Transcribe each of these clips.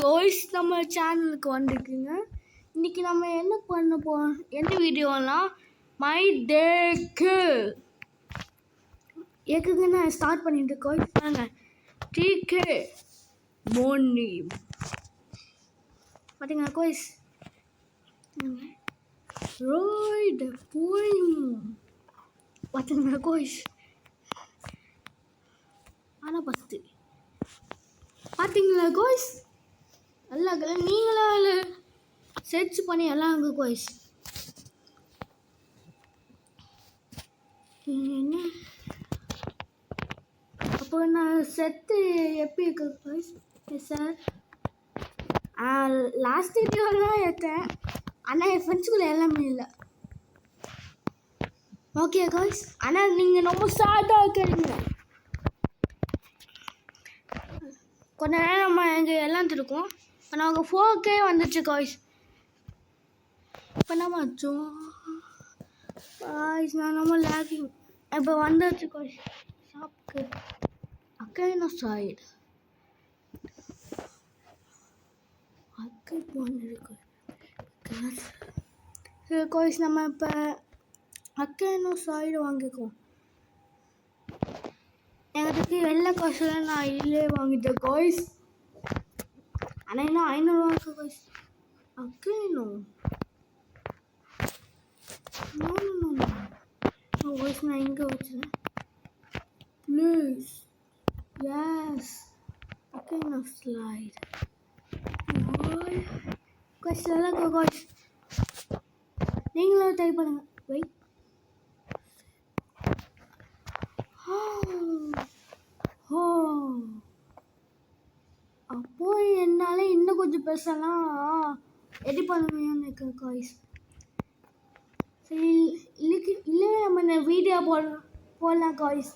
Guys நம்ம சேனலுக்கு வந்துருக்குங்க. இன்றைக்கி நம்ம என்ன பண்ண போகிறோம், எந்த வீடியோனா மை டேக்கு ஏக்குங்க நான் ஸ்டார்ட் பண்ணிட்டு கோய்ஸ் தாங்க டிகே மார்னிங் பார்த்தீங்களா கோய்ஸ் ரைடு போயும் பார்த்தீங்களா கோய்ஸ். ஆனால் பார்த்தீங்களா கோய்ஸ் நல்லா நீங்களும் சர்ச் பண்ணி எல்லாம் அங்கே கோய்ஸ் என்ன அப்போ நான் செத்து எப்படி இருக்கு கோய்ஸ் சார் லாஸ்ட் வீடியோலாம் ஏற்றேன் ஆனால் என் ஃப்ரெண்ட்ஸுக்குள்ள எல்லாமே இல்லை. ஓகே கோய்ஸ் ஆனால் நீங்கள் ரொம்ப சாட்டாக இருக்கிறீங்க. கொஞ்ச நேரம் நம்ம இங்கே எல்லாம் இருக்கும். இப்போ நமக்கு 4K வந்துச்சு காய்ஸ். இப்போ நம்ம காய்ஸ் நான் நம்ம லேகிங் இப்போ வந்துச்சு காய்ஸ். ஷாப்புக்கு அக்கேனோ சைடு அக்கே போனிருக்கு காய்ஸ். நம்ம இப்போ அக்கேனோ சைடு வாங்கிக்குவோம். எங்களுக்கு வெள்ளை காசுலாம் நான் இல்லே வாங்கிட்டேன் காய்ஸ். ஆனால் இன்னும் 500 ரூபாய்க்கு காய்ஸ். அக்கேனோ காய்ஸ் நான் இங்கே வச்சுருந்தேன் ப்ளீஸ். எஸ் அக்கேனோ ஸ்லைட் காய்ஸ் நல்லா இருக்கா காய்ஸ். நீங்களும் ட்ரை பண்ணுங்க. வெயிட் அப்போ என்னால் இன்னும் கொஞ்சம் பெருசெல்லாம் எடிட் பண்ணுவேன்னு இருக்கு காய்ஸ். சரி இல்லை நம்ம வீடியோ போடலாம் காய்ஸ்.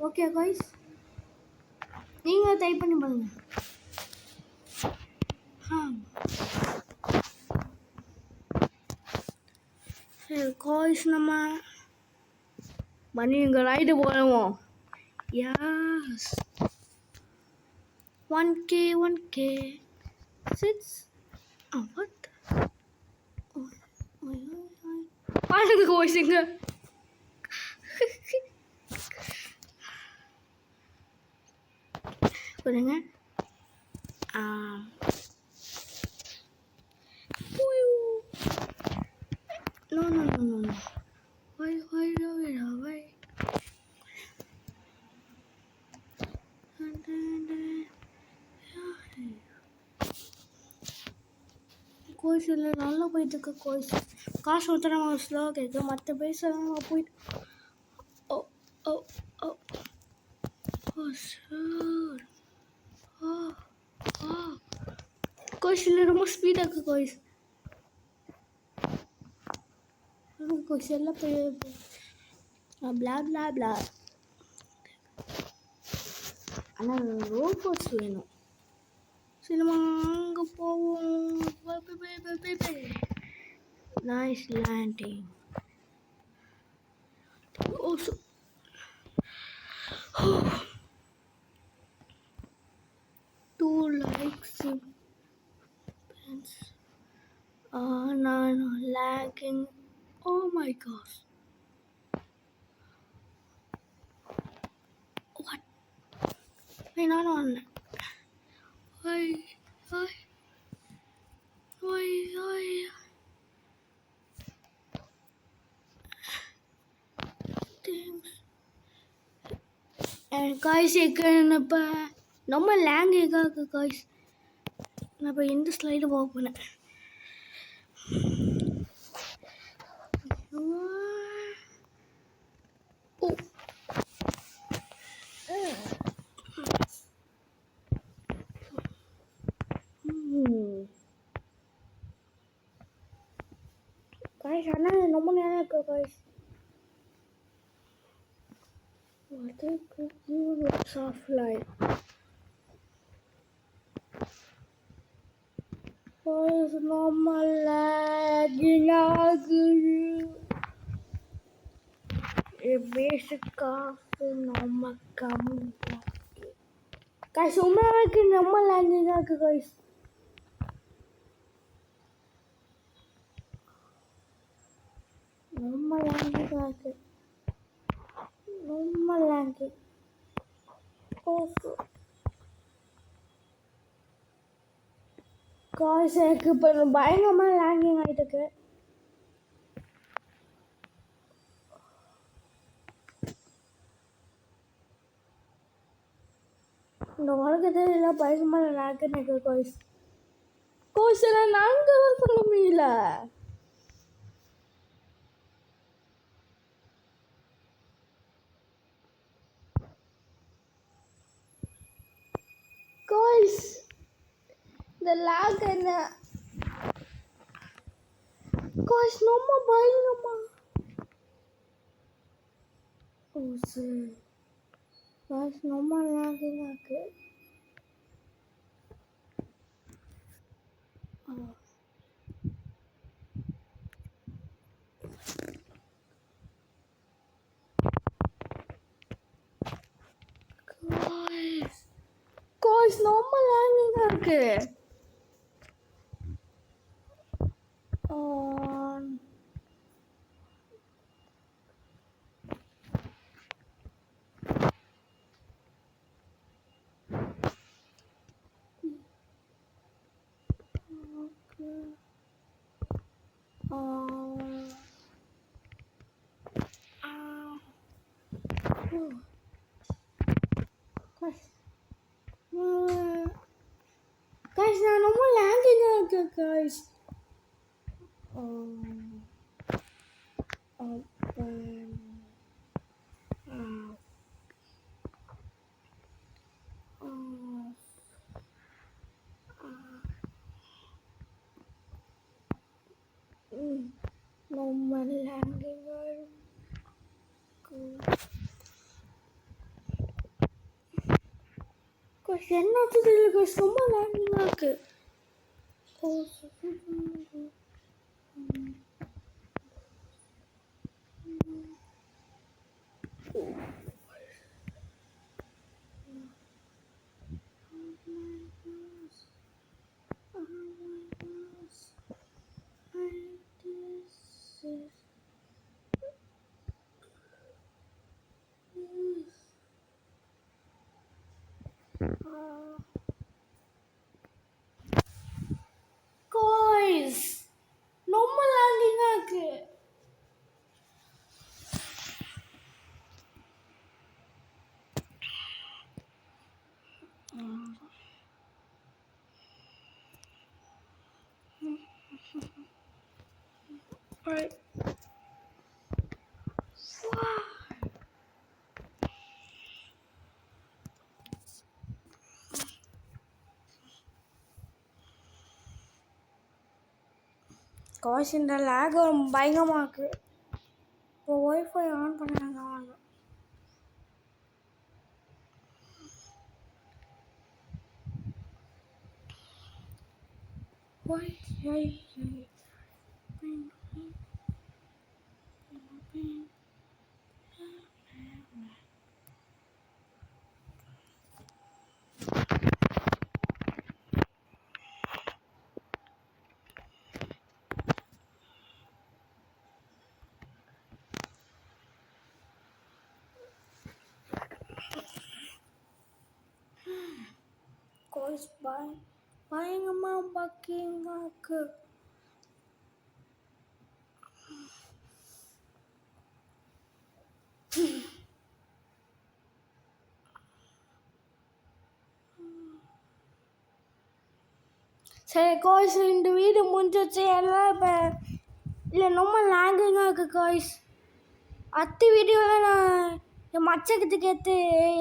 ஓகே காய்ஸ் நீங்களும் ட்ரை பண்ணி பாருங்க. சரி காய்ஸ் நம்ம மணி இங்கே ரைடு போடுவோம். யாஸ் 1K 6 what பாருங்க கோய்ஸ் இங்க பாருங்க. No. Why? கோய்ஸ் இல்லை நல்லா போயிட்டு இருக்கு கோய்ஸ். காசு ஊற்றுறவங்க ஸ்லோவாக கேட்கு, மற்ற பேசுகிறவங்க போயிட்டு கோய்ஸ் இல்லை ரொம்ப ஸ்பீடாக இருக்குது கோய்ஸ். கோய்ஸ் எல்லாம் போய் பிளா ஆனால் ரோபோட்ஸ் வேணும். சரி நம்ம அங்கே போவோம். Nice landing. Two likes. நான் lagging. Oh my gosh. What? நான் on. Why? காய்ஸ் இப்போ ரொம்ப லேங்காக இருக்குது காய்ஸ். நான் இப்போ எந்த ஸ்லைடு போக போனேன். காய்ஸ் ஆனால் ரொம்ப நேரம் இருக்கு guys. Soft light. Guys, normal lagging ஆகுது. பேசிக்காக நம்ம கம்மி காய்ஸ் உண்மையாவே நம்ம லேங்கிங்காக இருக்குது காய்ஸ். நம்ம லேங்கிங்காக இருக்குது. நம்ம லேங்கிங் காய்ஸ் எனக்கு இப்போ பயங்கரமாக லேங்கிங் ஆகிட்டுருக்கு. இந்த உலகத்தில் எல்லாம் பயங்கரமாக லேங்குன்னு இருக்குது காய்ஸ். காய்ஸ் எல்லாம் நாங்கள் சொல்ல முடியல. காய்ஸ் இந்த லேக் என்ன காய்ஸ் ரொம்ப பயங்கரமா. ஓ சரி காய்ஸ் ரொம்ப லேங்கிங் ஆக்கு. காய்ஸ் ரொம்ப லேங்கிங் இருக்கு. Guys, நான் ரொம்ப லேங்கிங்காக இருக்கேன் guys. ரொம்ப லேங்கிங்காக இருக்கு. என்னாச்சு தெரியல guys, ரொம்ப லேங்கிங்காக இருக்கு. Guys, ரொம்ப லேங்கிங்காக இருக்கு. Right. காய்ஸ் இந்த லேக் பயங்கரமாக இருக்குது. இப்போ ஒய்ஃபை ஆன் பண்ணுறாங்க அவங்க. Guys, பயங்கரமாக பக்கிங்காக இருக்கு. சரி காய்ஸ், இந்த வீடு முடிஞ்சிச்சு. எல்லாம் இப்போ இல்லை ரொம்ப லேங்கிங்காக இருக்குது காய்ஸ். அடுத்த வீடியோவில் நான் என் மச்சக்கத்துக்கு எடுத்து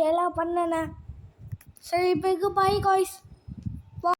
எல்லாம் பண்ணேன். சரி இப்போ பாய் காய்ஸ்.